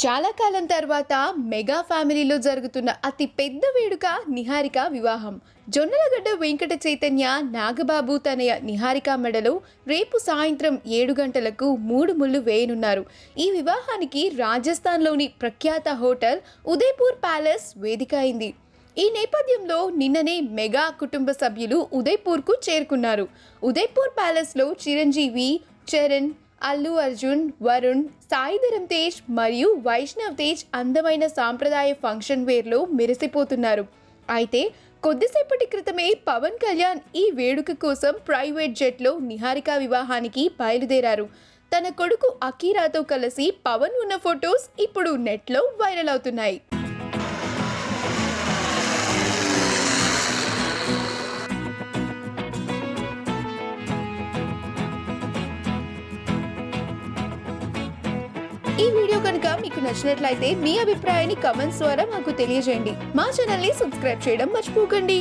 చాలా కాలం తర్వాత మెగా ఫ్యామిలీలో జరుగుతున్న అతి పెద్ద వేడుక నిహారిక వివాహం. జొన్నలగడ్డ వెంకట చైతన్య, నాగబాబు తనయ నిహారిక మెడలో రేపు సాయంత్రం 7 గంటలకు 3 ముళ్ళు వేయనున్నారు. ఈ వివాహానికి రాజస్థాన్లోని ప్రఖ్యాత హోటల్ ఉదయపూర్ ప్యాలెస్ వేదిక అయింది. ఈ నేపథ్యంలో నిన్ననే మెగా కుటుంబ సభ్యులు ఉదయ్పూర్కు చేరుకున్నారు. ఉదయ్పూర్ ప్యాలెస్లో చిరంజీవి, చరణ్, అల్లు అర్జున్, వరుణ్, సాయిధరం తేజ్ మరియు వైష్ణవ్ తేజ్ అందమైన సాంప్రదాయ ఫంక్షన్ వేర్లో మెరిసిపోతున్నారు. అయితే కొద్దిసేపటి క్రితమే పవన్ కళ్యాణ్ ఈ వేడుక కోసం ప్రైవేట్ జెట్లో నిహారిక వివాహానికి బయలుదేరారు. తన కొడుకు అకీరాతో కలిసి పవన్ ఉన్న ఫొటోస్ ఇప్పుడు నెట్లో వైరల్ అవుతున్నాయి. ఈ వీడియో కనుక మీకు నచ్చినట్లయితే మీ అభిప్రాయాన్ని కామెంట్స్ ద్వారా మాకు తెలియజేయండి. మా ఛానల్ని సబ్స్క్రైబ్ చేయడం మర్చిపోకండి.